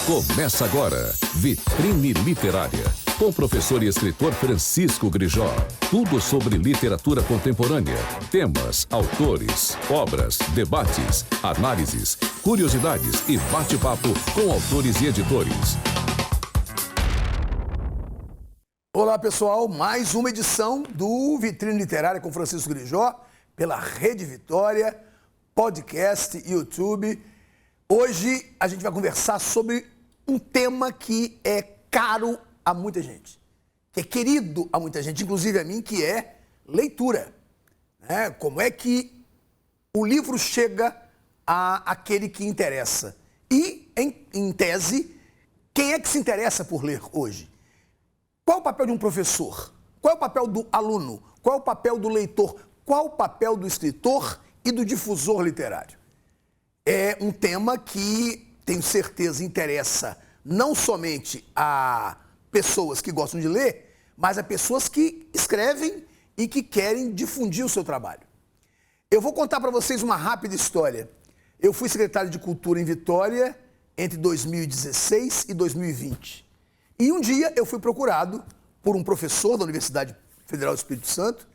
Começa agora, Vitrine Literária, com o professor e escritor Francisco Grijó. Tudo sobre literatura contemporânea, temas, autores, obras, debates, análises, curiosidades e bate-papo com autores e editores. Olá pessoal, mais uma edição do Vitrine Literária com Francisco Grijó, pela Rede Vitória, podcast, YouTube. Hoje a gente vai conversar sobre um tema que é caro a muita gente, que é querido a muita gente, inclusive a mim, que é leitura. Como é que o livro chega àquele que interessa? E, em tese, quem é que se interessa por ler hoje? Qual é o papel de um professor? Qual é o papel do aluno? Qual é o papel do leitor? Qual é o papel do escritor e do difusor literário? É um tema que, tenho certeza, interessa não somente a pessoas que gostam de ler, mas a pessoas que escrevem e que querem difundir o seu trabalho. Eu vou contar para vocês uma rápida história. Eu fui secretário de Cultura em Vitória entre 2016 e 2020. E um dia eu fui procurado por um professor da Universidade Federal do Espírito Santo,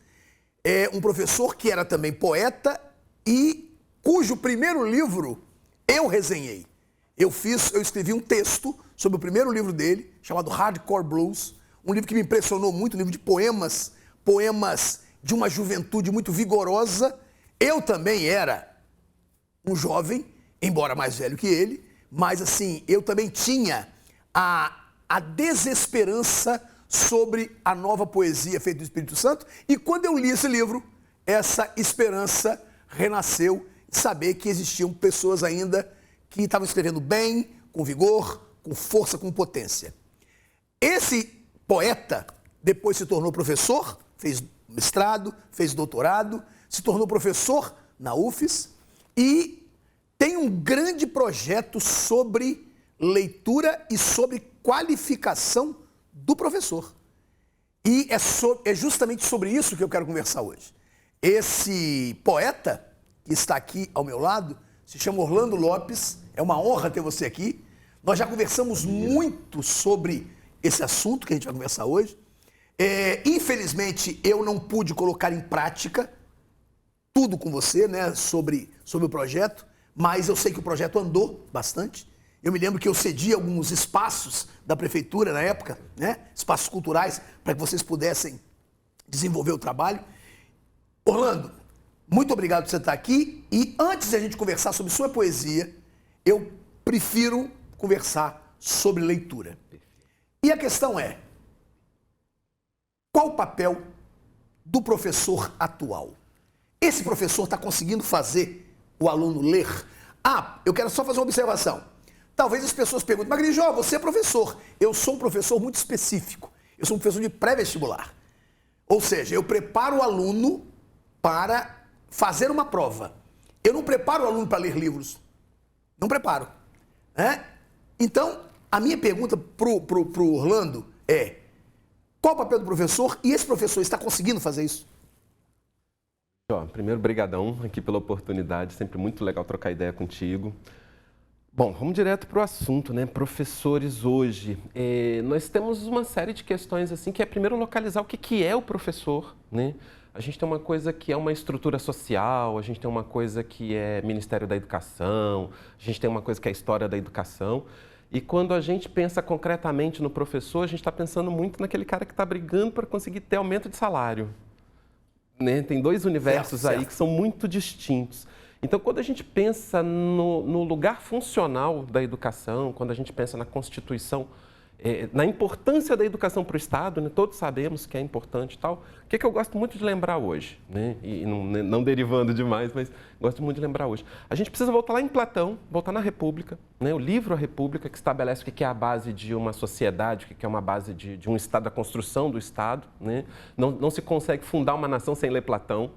um professor que era também poeta e cujo primeiro livro eu resenhei. Eu escrevi um texto sobre o primeiro livro dele, chamado Hardcore Blues, um livro que me impressionou muito, um livro de poemas de uma juventude muito vigorosa. Eu também era um jovem, embora mais velho que ele, mas assim, eu também tinha a desesperança sobre a nova poesia feita do Espírito Santo, e quando eu li esse livro, essa esperança renasceu, saber que existiam pessoas ainda que estavam escrevendo bem, com vigor, com força, com potência. Esse poeta depois se tornou professor, fez mestrado, fez doutorado, se tornou professor na UFES e tem um grande projeto sobre leitura e sobre qualificação do professor. E é justamente sobre isso que eu quero conversar hoje. Esse poeta que está aqui ao meu lado se chama Orlando Lopes. É uma honra ter você aqui. Nós já conversamos muito sobre esse assunto que a gente vai conversar hoje. Infelizmente, eu não pude colocar em prática tudo com você, sobre o projeto, mas eu sei que o projeto andou bastante. Eu me lembro que eu cedi alguns espaços da prefeitura na época, espaços culturais, para que vocês pudessem desenvolver o trabalho. Orlando, muito obrigado por você estar aqui. E antes de a gente conversar sobre sua poesia, eu prefiro conversar sobre leitura. E a questão é, qual o papel do professor atual? Esse professor está conseguindo fazer o aluno ler? Eu quero só fazer uma observação. Talvez as pessoas perguntem, mas Grijó, você é professor. Eu sou um professor muito específico. Eu sou um professor de pré-vestibular. Ou seja, eu preparo o aluno para fazer uma prova. Eu não preparo o aluno para ler livros. Não preparo. Então, a minha pergunta pro Orlando é, qual o papel do professor e esse professor está conseguindo fazer isso? Primeiro, brigadão aqui pela oportunidade. Sempre muito legal trocar ideia contigo. Bom, vamos direto para o assunto, Professores hoje. Nós temos uma série de questões assim, que é primeiro localizar o que é o professor, A gente tem uma coisa que é uma estrutura social, a gente tem uma coisa que é Ministério da Educação, a gente tem uma coisa que é a história da educação. E quando a gente pensa concretamente no professor, a gente está pensando muito naquele cara que está brigando para conseguir ter aumento de salário. Tem dois universos aí que são muito distintos. Então, quando a gente pensa no lugar funcional da educação, quando a gente pensa na Constituição, na importância da educação para o Estado, todos sabemos que é importante e tal, o que eu gosto muito de lembrar hoje, e não derivando demais, mas gosto muito de lembrar hoje. A gente precisa voltar lá em Platão, voltar na República, o livro A República, que estabelece o que é a base de uma sociedade, o que é uma base de um Estado, da construção do Estado. Não se consegue fundar uma nação sem ler Platão.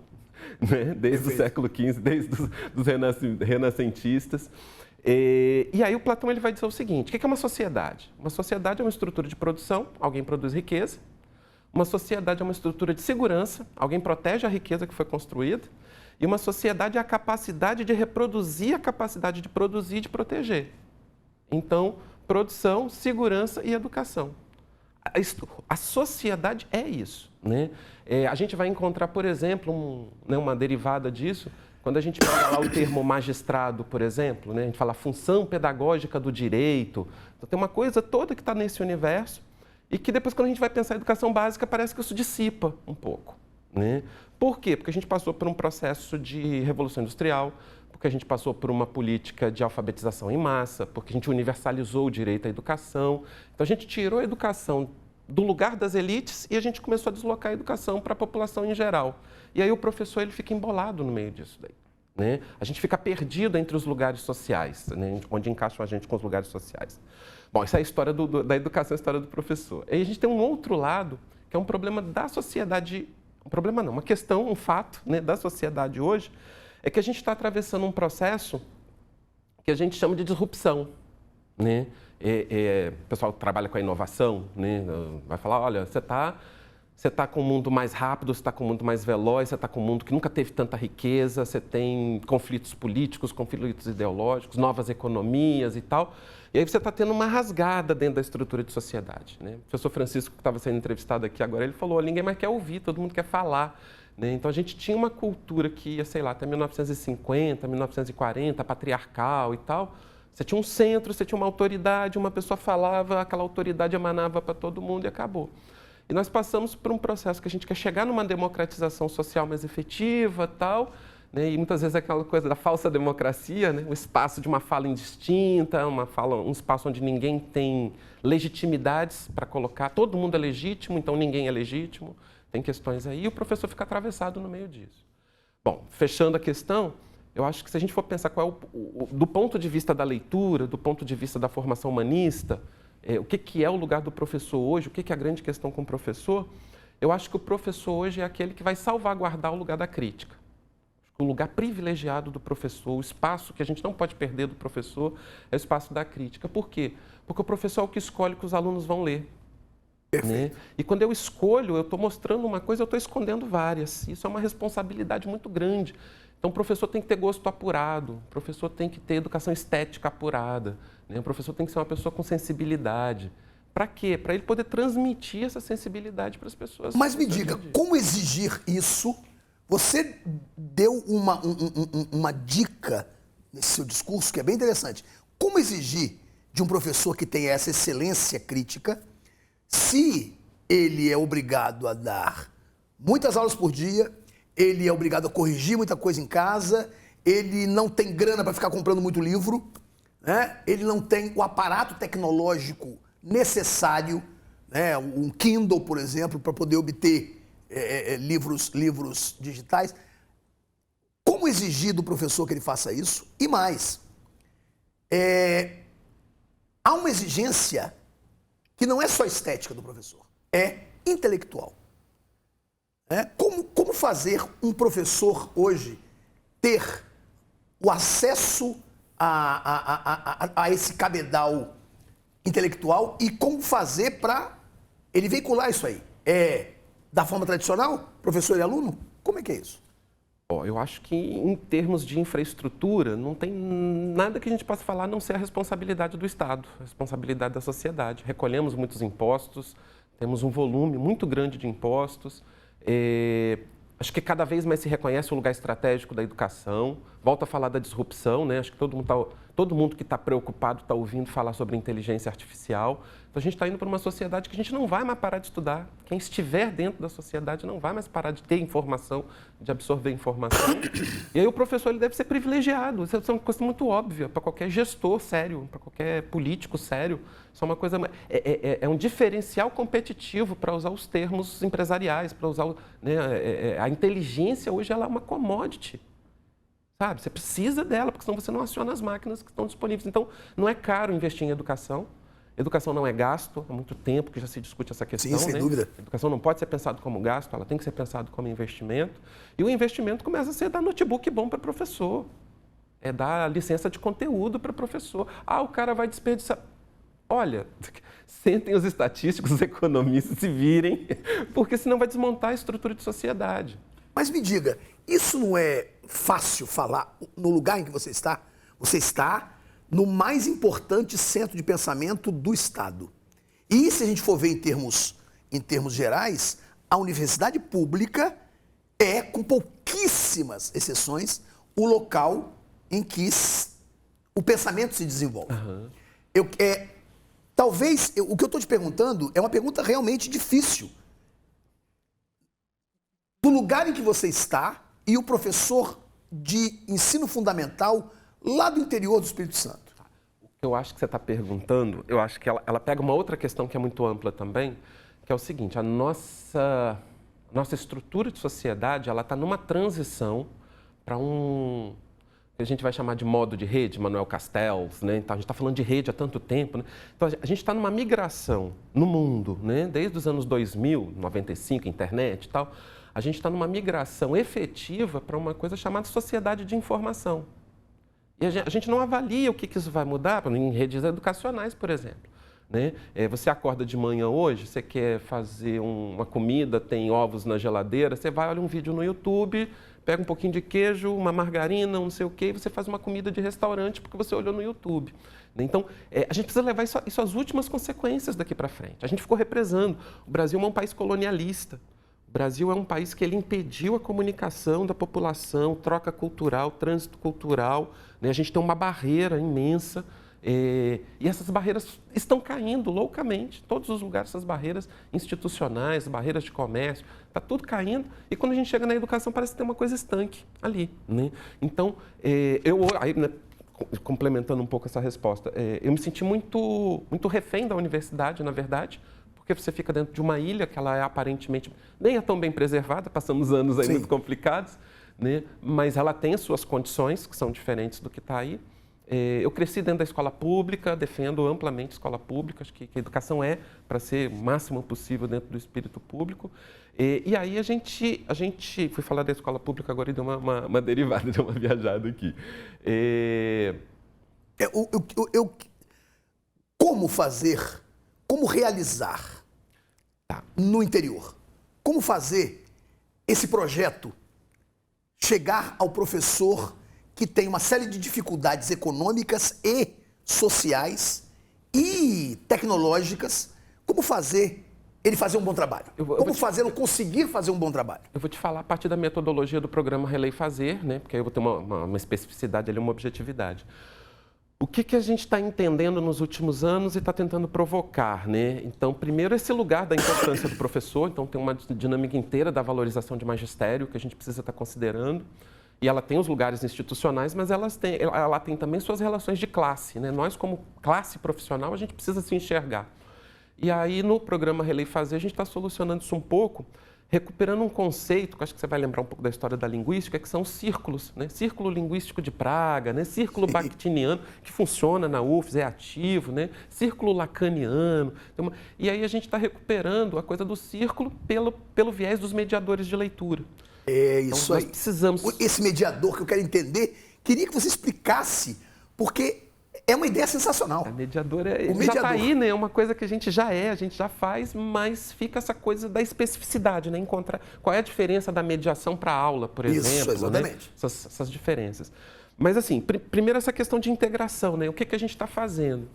Desde o século XV, desde os renascentistas. E aí o Platão ele vai dizer o seguinte, o que é uma sociedade? Uma sociedade é uma estrutura de produção, alguém produz riqueza. Uma sociedade é uma estrutura de segurança, alguém protege a riqueza que foi construída. E uma sociedade é a capacidade de reproduzir a capacidade de produzir e de proteger. Então, produção, segurança e educação. A sociedade é isso, né? A gente vai encontrar, por exemplo, uma derivada disso, quando a gente pega lá o termo magistrado, por exemplo, né? A gente fala função pedagógica do direito. Então, tem uma coisa toda que está nesse universo e que depois, quando a gente vai pensar em educação básica, parece que isso dissipa um pouco, né? Por quê? Porque a gente passou por um processo de revolução industrial, porque a gente passou por uma política de alfabetização em massa, porque a gente universalizou o direito à educação. Então, a gente tirou a educação do lugar das elites e a gente começou a deslocar a educação para a população em geral. E aí o professor ele fica embolado no meio disso daí, né? A gente fica perdido entre os lugares sociais, né? Onde encaixam a gente com os lugares sociais. Bom, essa é a história da educação, a história do professor. E a gente tem um outro lado, que é um problema da sociedade, um problema não, uma questão, um fato, né, da sociedade hoje, é que a gente está atravessando um processo que a gente chama de disrupção, né? O pessoal que trabalha com a inovação, né, vai falar, olha, você está com um mundo mais rápido, você está com um mundo mais veloz, você está com um mundo que nunca teve tanta riqueza, você tem conflitos políticos, conflitos ideológicos, novas economias e tal. E aí você está tendo uma rasgada dentro da estrutura de sociedade, né? O professor Francisco, que estava sendo entrevistado aqui agora, ele falou, ninguém mais quer ouvir, todo mundo quer falar, né? Então a gente tinha uma cultura que ia, sei lá, até 1950, 1940, patriarcal e tal. Você tinha um centro, você tinha uma autoridade, uma pessoa falava, aquela autoridade emanava para todo mundo e acabou. E nós passamos por um processo que a gente quer chegar numa democratização social mais efetiva, tal, né? E muitas vezes é aquela coisa da falsa democracia, né? O espaço de uma fala indistinta, um espaço onde ninguém tem legitimidades para colocar, todo mundo é legítimo, então ninguém é legítimo, tem questões aí, e o professor fica atravessado no meio disso. Bom, fechando a questão, eu acho que se a gente for pensar qual é do ponto de vista da leitura, do ponto de vista da formação humanista, o que é o lugar do professor hoje, o que é a grande questão com o professor, eu acho que o professor hoje é aquele que vai salvaguardar o lugar da crítica. O lugar privilegiado do professor, o espaço que a gente não pode perder do professor é o espaço da crítica. Por quê? Porque o professor é o que escolhe o que os alunos vão ler. Né? E quando eu escolho, eu estou mostrando uma coisa, eu estou escondendo várias. Isso é uma responsabilidade muito grande. Então, o professor tem que ter gosto apurado, o professor tem que ter educação estética apurada, né? O professor tem que ser uma pessoa com sensibilidade. Para quê? Para ele poder transmitir essa sensibilidade para as pessoas. Mas me diga, como exigir isso? Você deu uma dica nesse seu discurso que é bem interessante. Como exigir de um professor que tenha essa excelência crítica se ele é obrigado a dar muitas aulas por dia, ele é obrigado a corrigir muita coisa em casa, ele não tem grana para ficar comprando muito livro, né? Ele não tem o aparato tecnológico necessário, né? Um Kindle, por exemplo, para poder obter livros digitais. Como exigir do professor que ele faça isso? E mais, há uma exigência que não é só estética do professor, é intelectual. Como fazer um professor hoje ter o acesso a esse cabedal intelectual e como fazer para ele veicular isso aí? Da forma tradicional, professor e aluno? Como é que é isso? Eu acho que em termos de infraestrutura, não tem nada que a gente possa falar a não ser a responsabilidade do Estado, a responsabilidade da sociedade. Recolhemos muitos impostos, temos um volume muito grande de impostos. Acho que cada vez mais se reconhece o lugar estratégico da educação. Volto a falar da disrupção, né? Acho que todo mundo que está preocupado está ouvindo falar sobre inteligência artificial. Então a gente está indo para uma sociedade que a gente não vai mais parar de estudar. Quem estiver dentro da sociedade não vai mais parar de ter informação, de absorver informação. E aí o professor ele deve ser privilegiado. Isso é uma coisa muito óbvia para qualquer gestor sério, para qualquer político sério. Isso é uma coisa, é um diferencial competitivo para usar os termos empresariais, para usar, né, a inteligência hoje ela é uma commodity. Sabe? Você precisa dela, porque senão você não aciona as máquinas que estão disponíveis. Então, não é caro investir em educação. Educação não é gasto, há muito tempo que já se discute essa questão. Sim, sem dúvida. A educação não pode ser pensada como gasto, ela tem que ser pensada como investimento. E o investimento começa a ser dar notebook bom para professor. É dar licença de conteúdo para professor. O cara vai desperdiçar. Olha, sentem os estatísticos, os economistas se virem, porque senão vai desmontar a estrutura de sociedade. Mas me diga, isso não é fácil falar no lugar em que você está? Você está no mais importante centro de pensamento do Estado. E se a gente for ver em termos gerais, a universidade pública é, com pouquíssimas exceções, o local em que o pensamento se desenvolve. Uhum. Talvez, o que eu estou te perguntando é uma pergunta realmente difícil. Do lugar em que você está e o professor de ensino fundamental lá do interior do Espírito Santo. O que eu acho que você está perguntando, eu acho que ela pega uma outra questão que é muito ampla também, que é o seguinte: a nossa estrutura de sociedade, ela está numa transição para um que a gente vai chamar de modo de rede, Manuel Castells, né? Então, a gente está falando de rede há tanto tempo, né? Então, a gente está numa migração no mundo, né? Desde os anos 2000, 95, internet e tal, a gente está numa migração efetiva para uma coisa chamada sociedade de informação. E a gente não avalia o que isso vai mudar em redes educacionais, por exemplo. Né? Você acorda de manhã hoje, você quer fazer uma comida, tem ovos na geladeira, você vai, olha um vídeo no YouTube, pega um pouquinho de queijo, uma margarina, não sei o quê, e você faz uma comida de restaurante porque você olhou no YouTube. Então, a gente precisa levar isso às últimas consequências daqui para frente. A gente ficou represando. O Brasil é um país colonialista. O Brasil é um país que ele impediu a comunicação da população, troca cultural, trânsito cultural. Né? A gente tem uma barreira imensa. E essas barreiras estão caindo loucamente. Em todos os lugares, essas barreiras institucionais, barreiras de comércio, está tudo caindo. E quando a gente chega na educação, parece que tem uma coisa estanque ali. Né? Então, complementando um pouco essa resposta, eu me senti muito refém da universidade, na verdade, porque você fica dentro de uma ilha que ela é aparentemente nem é tão bem preservada, passamos anos aí muito complicados, né? Mas ela tem as suas condições, que são diferentes do que está aí. Eu cresci dentro da escola pública, defendo amplamente a escola pública, acho que a educação é para ser o máximo possível dentro do espírito público. E aí a gente fui falar da escola pública agora e deu uma derivada, deu uma viajada aqui. Como realizar no interior? Como fazer esse projeto chegar ao professor que tem uma série de dificuldades econômicas e sociais e tecnológicas? Como fazer ele fazer um bom trabalho? Como fazê-lo conseguir fazer um bom trabalho? Eu vou te falar a partir da metodologia do programa Relei Fazer, né? Porque aí eu vou ter uma especificidade ali, uma objetividade. O que a gente está entendendo nos últimos anos e está tentando provocar, né? Então, primeiro, esse lugar da importância do professor. Então, tem uma dinâmica inteira da valorização de magistério que a gente precisa estar considerando. E ela tem os lugares institucionais, mas ela tem também suas relações de classe, né? Nós, como classe profissional, a gente precisa se enxergar. E aí, no programa Relei Fazer, a gente está solucionando isso um pouco, recuperando um conceito, que acho que você vai lembrar um pouco da história da linguística, que são os círculos, né? Círculo linguístico de Praga, né? Círculo bakhtiniano, que funciona na UFES, é ativo, né? Círculo lacaniano. E aí a gente está recuperando a coisa do círculo pelo viés dos mediadores de leitura. É isso então, nós aí. Precisamos... Esse mediador que eu quero entender, queria que você explicasse, porque é uma ideia sensacional. A mediadora já está aí, né? É uma coisa que a gente já faz, mas fica essa coisa da especificidade, né? Encontrar qual é a diferença da mediação para a aula, por exemplo. Isso, exatamente. Né? Essas diferenças. Mas, assim, primeiro essa questão de integração, né? O que a gente está fazendo?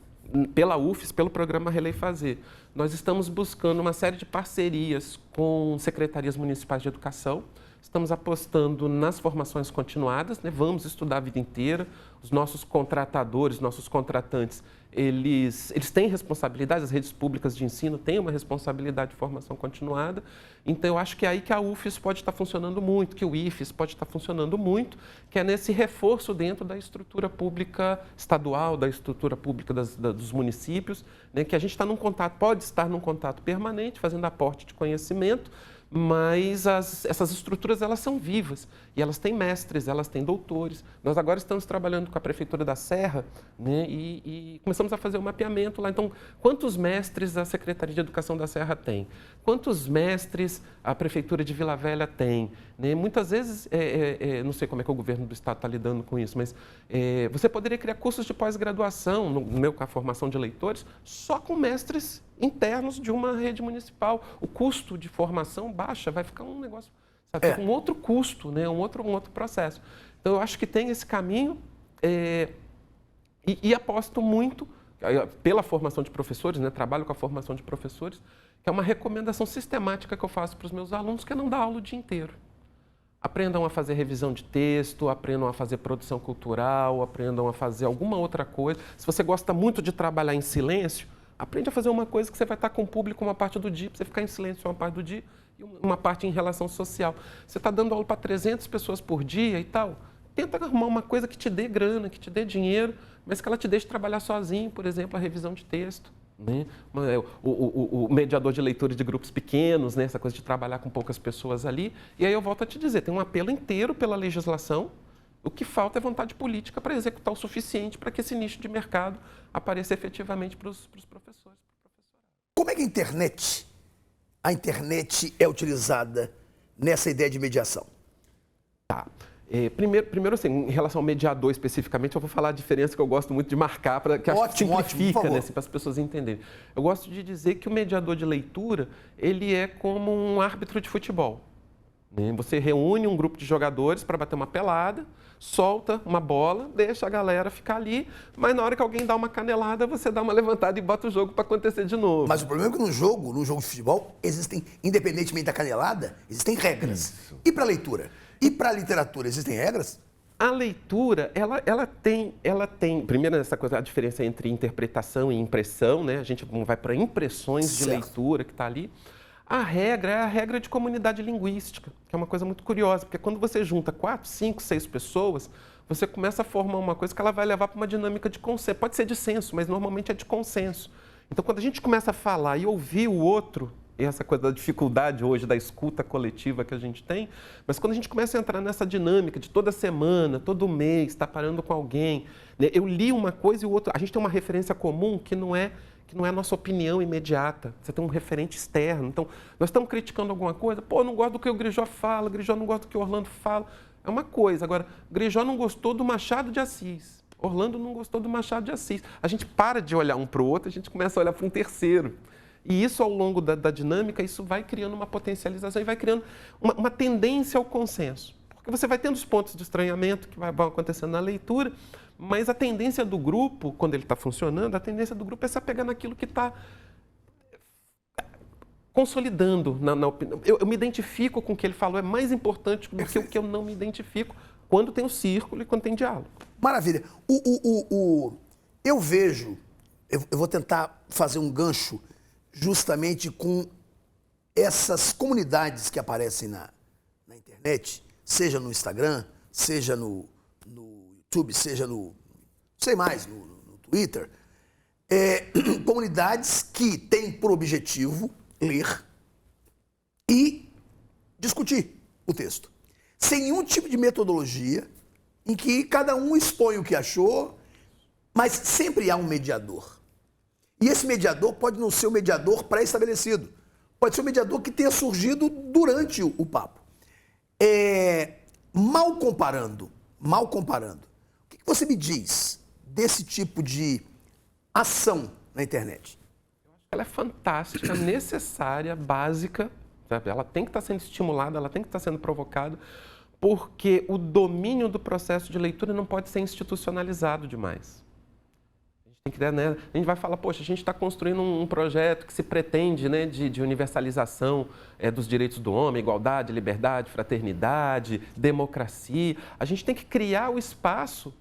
Pela UFES, pelo programa Relei Fazer, nós estamos buscando uma série de parcerias com secretarias municipais de educação. Estamos apostando nas formações continuadas, né? Vamos estudar a vida inteira. Os nossos contratadores, nossos contratantes, eles têm responsabilidade, as redes públicas de ensino têm uma responsabilidade de formação continuada. Então, eu acho que é aí que a UFES pode estar funcionando muito, que o IFES pode estar funcionando muito, que é nesse reforço dentro da estrutura pública estadual, da estrutura pública dos municípios, né? Que a gente está pode estar num contato permanente, fazendo aporte de conhecimento, mas essas estruturas, elas são vivas e elas têm mestres, elas têm doutores. Nós agora estamos trabalhando com a Prefeitura da Serra, né, e começamos a fazer o mapeamento lá. Então, quantos mestres a Secretaria de Educação da Serra tem? Quantos mestres a Prefeitura de Vila Velha tem? Né? Muitas vezes, não sei como é que o governo do Estado está lidando com isso, mas você poderia criar cursos de pós-graduação, no meu com a formação de leitores, só com mestres internos de uma rede municipal. O custo de formação baixa, vai ficar um negócio, sabe, um outro custo, né? um outro processo. Então, eu acho que tem esse caminho. E aposto muito, pela formação de professores, né, trabalho com a formação de professores, que é uma recomendação sistemática que eu faço para os meus alunos, que é não dar aula o dia inteiro. Aprendam a fazer revisão de texto, aprendam a fazer produção cultural, aprendam a fazer alguma outra coisa. Se você gosta muito de trabalhar em silêncio, aprende a fazer uma coisa que você vai estar com o público uma parte do dia, para você ficar em silêncio uma parte do dia e uma parte em relação social. Você está dando aula para 300 pessoas por dia e tal, tenta arrumar uma coisa que te dê grana, que te dê dinheiro, mas que ela te deixe trabalhar sozinho, por exemplo, a revisão de texto. Né? O mediador de leitura de grupos pequenos, né? Essa coisa de trabalhar com poucas pessoas ali. E aí eu volto a te dizer, tem um apelo inteiro pela legislação, o que falta é vontade política para executar o suficiente para que esse nicho de mercado apareça efetivamente para os professores. Como é que a internet é utilizada nessa ideia de mediação? Tá. Primeiro, assim, em relação ao mediador especificamente, eu vou falar a diferença que eu gosto muito de marcar, para que acho que simplifica, né, assim, para as pessoas entenderem. Eu gosto de dizer que o mediador de leitura, ele é como um árbitro de futebol. Né? Você reúne um grupo de jogadores para bater uma pelada, solta uma bola, deixa a galera ficar ali, mas na hora que alguém dá uma canelada, você dá uma levantada e bota o jogo para acontecer de novo. Mas o problema é que no jogo de futebol, independentemente da canelada, existem regras. Isso. E para a leitura? E para a literatura, existem regras? A leitura, ela tem, primeiro essa coisa, a diferença entre interpretação e impressão, né? A gente vai para impressões de leitura que está ali. A regra é a regra de comunidade linguística, que é uma coisa muito curiosa, porque quando você junta 4, 5, 6 pessoas, você começa a formar uma coisa que ela vai levar para uma dinâmica de consenso. Pode ser de senso, mas normalmente é de consenso. Então, quando a gente começa a falar e ouvir o outro, essa coisa da dificuldade hoje da escuta coletiva que a gente tem, mas quando a gente começa a entrar nessa dinâmica de toda semana, todo mês, estar parando com alguém, né? Eu li uma coisa e o outro, a gente tem uma referência comum que não é a nossa opinião imediata, você tem um referente externo. Então, nós estamos criticando alguma coisa, pô, não gosto do que o Grijó fala, Grijó não gosta do que o Orlando fala, é uma coisa. Agora, Grijó não gostou do Machado de Assis, Orlando não gostou do Machado de Assis. A gente para de olhar um para o outro, a gente começa a olhar para um terceiro. E isso, ao longo da dinâmica, isso vai criando uma potencialização e vai criando uma tendência ao consenso. Porque você vai tendo os pontos de estranhamento que vão acontecendo na leitura, mas a tendência do grupo, quando ele está funcionando, a tendência do grupo é se apegar naquilo que está consolidando na opinião. Eu me identifico com o que ele falou, é mais importante do que o que eu não me identifico quando tem o círculo e quando tem diálogo. Maravilha. Eu vejo, eu vou tentar fazer um gancho justamente com essas comunidades que aparecem na internet, seja no Instagram, seja no YouTube, seja no Twitter, comunidades que têm por objetivo ler e discutir o texto, sem nenhum tipo de metodologia, em que cada um expõe o que achou, mas sempre há um mediador. E esse mediador pode não ser um mediador pré-estabelecido. Pode ser um mediador que tenha surgido durante o papo. Mal comparando, o que você me diz desse tipo de ação na internet? Ela é fantástica, necessária, básica, sabe? Ela tem que estar sendo estimulada, ela tem que estar sendo provocada, porque o domínio do processo de leitura não pode ser institucionalizado demais. A gente vai falar, poxa, a gente está construindo um projeto que se pretende, né, de universalização dos direitos do homem, igualdade, liberdade, fraternidade, democracia. A gente tem que criar o espaço,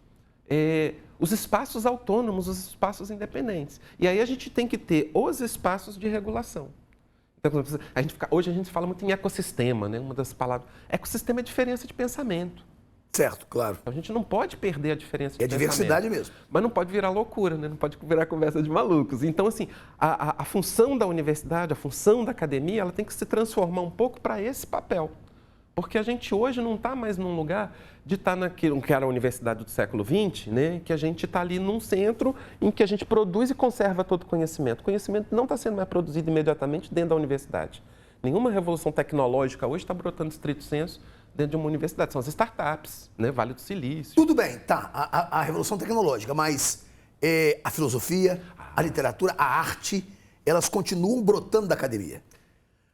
os espaços autônomos, os espaços independentes. E aí a gente tem que ter os espaços de regulação. Então, hoje a gente fala muito em ecossistema, né? Uma das palavras. Ecossistema é diferença de pensamento. Certo, claro. A gente não pode perder a diferença de pensamento. É diversidade mesmo. Mas não pode virar loucura, né? Não pode virar conversa de malucos. Então, assim, a função da universidade, a função da academia, ela tem que se transformar um pouco para esse papel. Porque a gente hoje não está mais num lugar de estar naquilo que era a universidade do século XX, né? Que a gente está ali num centro em que a gente produz e conserva todo o conhecimento. O conhecimento não está sendo mais produzido imediatamente dentro da universidade. Nenhuma revolução tecnológica hoje está brotando estrito senso dentro de uma universidade. São as startups, né? Vale do Silício. Tudo bem, tá. A revolução tecnológica, mas a filosofia, a literatura, a arte, elas continuam brotando da academia.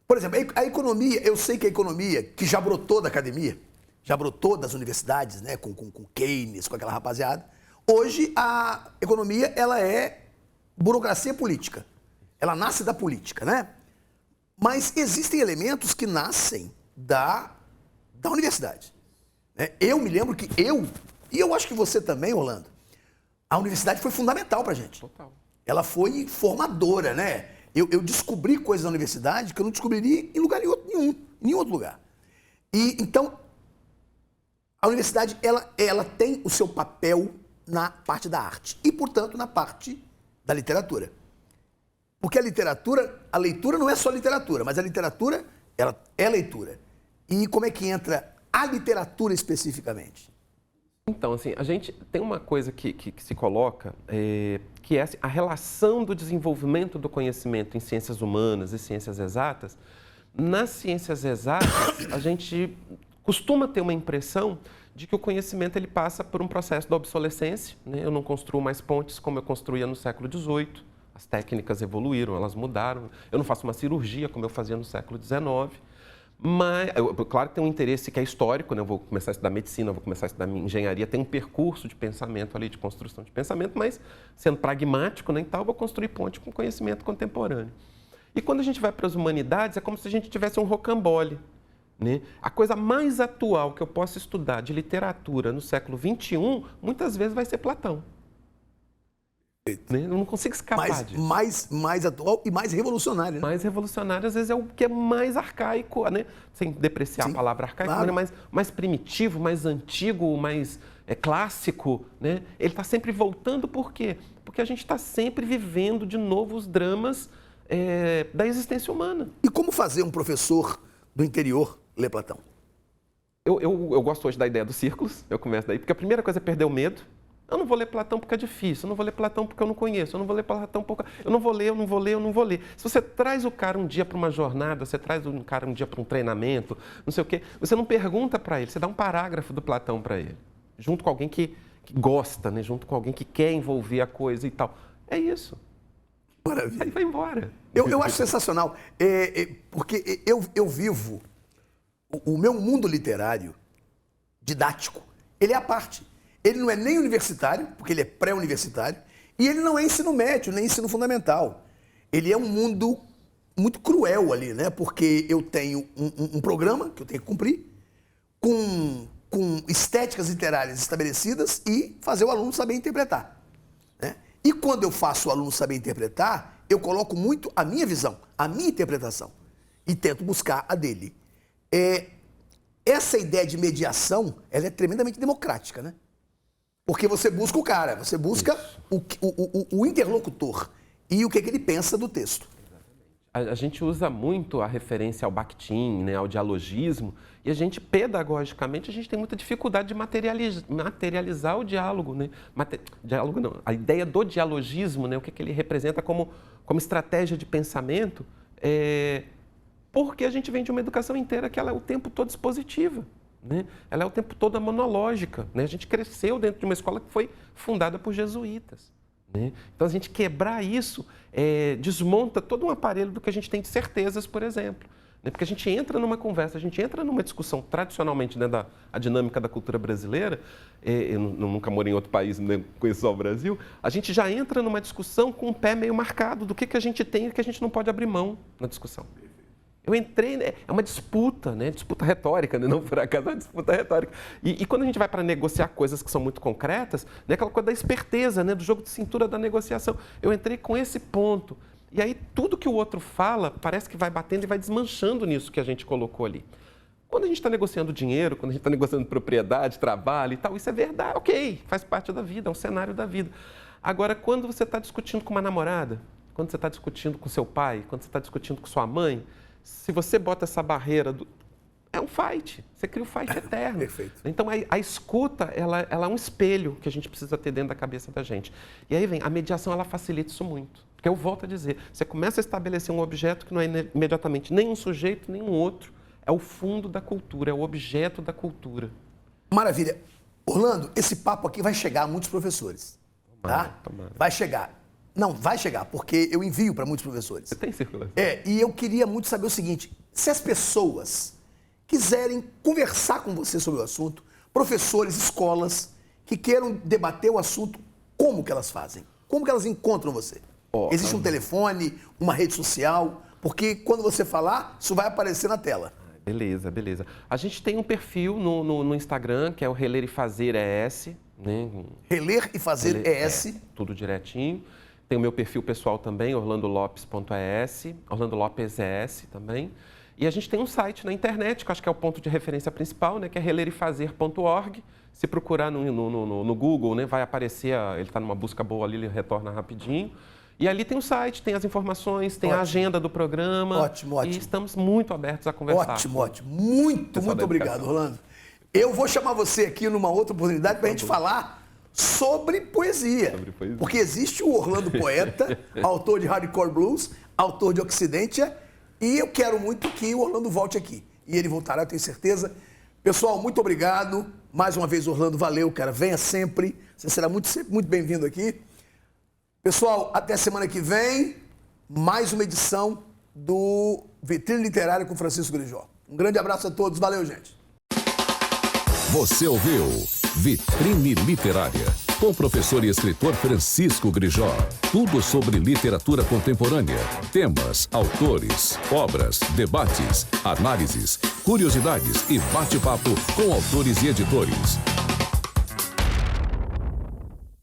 Por exemplo, a economia, eu sei que a economia, que já brotou da academia, já brotou das universidades, né? Com Keynes, com aquela rapaziada, Hoje, a economia, ela é burocracia política. Ela nasce da política, né? Mas existem elementos que nascem da universidade. Né? Eu me lembro que e eu acho que você também, Orlando, a universidade foi fundamental pra gente. Total. Ela foi formadora, né? Eu descobri coisas na universidade que eu não descobriria em lugar nenhum, em nenhum outro lugar. E então, a universidade, ela tem o seu papel na parte da arte e, portanto, na parte da literatura. Porque a leitura não é só literatura, mas a literatura, ela é leitura. E como é que entra a literatura especificamente? Então, assim, a gente tem uma coisa que se coloca, que é assim, a relação do desenvolvimento do conhecimento em ciências humanas e ciências exatas. Nas ciências exatas, a gente costuma ter uma impressão de que o conhecimento ele passa por um processo de obsolescência, né? Eu não construo mais pontes como eu construía no século XVIII, as técnicas evoluíram, elas mudaram. Eu não faço uma cirurgia como eu fazia no século XIX. Mas, claro que tem um interesse que é histórico, né? Eu vou começar a estudar medicina, eu vou começar a estudar engenharia, tem um percurso de pensamento ali, de construção de pensamento, mas sendo pragmático, né, e tal, eu vou construir ponte com conhecimento contemporâneo. E quando a gente vai para as humanidades, é como se a gente tivesse um rocambole, né? A coisa mais atual que eu posso estudar de literatura no século XXI, muitas vezes vai ser Platão. Né? Eu não consigo escapar disso. Mais atual e mais revolucionário. Né? Mais revolucionário, às vezes, é o que é mais arcaico, né? Sem depreciar a palavra arcaico, claro. Mas mais primitivo, mais antigo, mais clássico. Né? Ele está sempre voltando, por quê? Porque a gente está sempre vivendo de novo os dramas da existência humana. E como fazer um professor do interior ler Platão? Eu gosto hoje da ideia dos círculos, eu começo daí, porque a primeira coisa é perder o medo. Eu não vou ler Platão porque é difícil, eu não vou ler Platão porque eu não conheço, eu não vou ler Platão porque eu não vou ler. Se você traz o cara um dia para uma jornada, você traz o cara um dia para um treinamento, não sei o quê, você não pergunta para ele, você dá um parágrafo do Platão para ele, junto com alguém que gosta, né? Junto com alguém que quer envolver a coisa e tal. É isso. Maravilha. Aí vai embora. Eu acho sensacional, porque eu vivo o meu mundo literário, didático, ele é a parte. Ele não é nem universitário, porque ele é pré-universitário, e ele não é ensino médio, nem ensino fundamental. Ele é um mundo muito cruel ali, né? Porque eu tenho um programa que eu tenho que cumprir, com estéticas literárias estabelecidas e fazer o aluno saber interpretar. Né? E quando eu faço o aluno saber interpretar, eu coloco muito a minha visão, a minha interpretação, e tento buscar a dele. Essa ideia de mediação, ela é tremendamente democrática, né? Porque você busca o cara, você busca o interlocutor e o que ele pensa do texto. A gente usa muito a referência ao Bakhtin, né, ao dialogismo, e a gente, pedagogicamente, a gente tem muita dificuldade de materializar o diálogo. Né? Diálogo não, a ideia do dialogismo, né, o que ele representa como estratégia de pensamento, porque a gente vem de uma educação inteira que ela é o tempo todo expositiva. Né? Ela é o tempo todo monológica. Né? A gente cresceu dentro de uma escola que foi fundada por jesuítas. Né? Então, a gente quebrar isso desmonta todo um aparelho do que a gente tem de certezas, por exemplo. Né? Porque a gente entra numa conversa, a gente entra numa discussão, tradicionalmente, né, a dinâmica da cultura brasileira, eu nunca morei em outro país, né, conheço só o Brasil, a gente já entra numa discussão com o pé meio marcado do que a gente tem e que a gente não pode abrir mão na discussão. Eu entrei, né, é uma disputa, né, disputa retórica, né, não por acaso, é uma disputa retórica. E quando a gente vai para negociar coisas que são muito concretas, né, aquela coisa da esperteza, né, do jogo de cintura da negociação, eu entrei com esse ponto. E aí tudo que o outro fala parece que vai batendo e vai desmanchando nisso que a gente colocou ali. Quando a gente está negociando dinheiro, quando a gente está negociando propriedade, trabalho e tal, isso é verdade, ok, faz parte da vida, é um cenário da vida. Agora, quando você está discutindo com uma namorada, quando você está discutindo com seu pai, quando você está discutindo com sua mãe, se você bota essa barreira, é um fight, você cria um fight eterno. Perfeito. Então, a escuta, ela é um espelho que a gente precisa ter dentro da cabeça da gente. E aí vem, a mediação, ela facilita isso muito. Porque eu volto a dizer, você começa a estabelecer um objeto que não é imediatamente nem um sujeito, nem um outro. É o fundo da cultura, é o objeto da cultura. Maravilha. Orlando, esse papo aqui vai chegar a muitos professores. Tá? Tomara. Vai chegar. Não, vai chegar, porque eu envio para muitos professores. Você tem circulação? E eu queria muito saber o seguinte, se as pessoas quiserem conversar com você sobre o assunto, professores, escolas, que queiram debater o assunto, como que elas fazem? Como que elas encontram você? Existe um telefone, uma rede social? Porque quando você falar, isso vai aparecer na tela. Beleza, beleza. A gente tem um perfil no Instagram, que é o Reler e Fazer ES. Né? Reler e Fazer ES. Tudo direitinho. Tem o meu perfil pessoal também, orlandolopes.es, Orlando Lopes ES também. E a gente tem um site na internet, que eu acho que é o ponto de referência principal, né? Que é relerfazer.org. Se procurar no Google, né? Vai aparecer, ele está numa busca boa ali, ele retorna rapidinho. E ali tem o site, tem as informações, tem a agenda do programa. Ótimo. E estamos muito abertos a conversar. Ótimo. Muito obrigado, Orlando. Eu vou chamar você aqui numa outra oportunidade para a gente falar sobre poesia. Porque existe o Orlando Poeta, autor de Hardcore Blues, autor de Oxidentia, e eu quero muito que o Orlando volte aqui. E ele voltará, eu tenho certeza. Pessoal, muito obrigado. Mais uma vez, Orlando, valeu, cara. Venha sempre. Você será sempre muito bem-vindo aqui. Pessoal, até semana que vem, mais uma edição do Vitrine Literária com Francisco Grijó. Um grande abraço a todos. Valeu, gente. Você ouviu Vitrine Literária, com o professor e escritor Francisco Grijó. Tudo sobre literatura contemporânea, temas, autores, obras, debates, análises, curiosidades e bate-papo com autores e editores.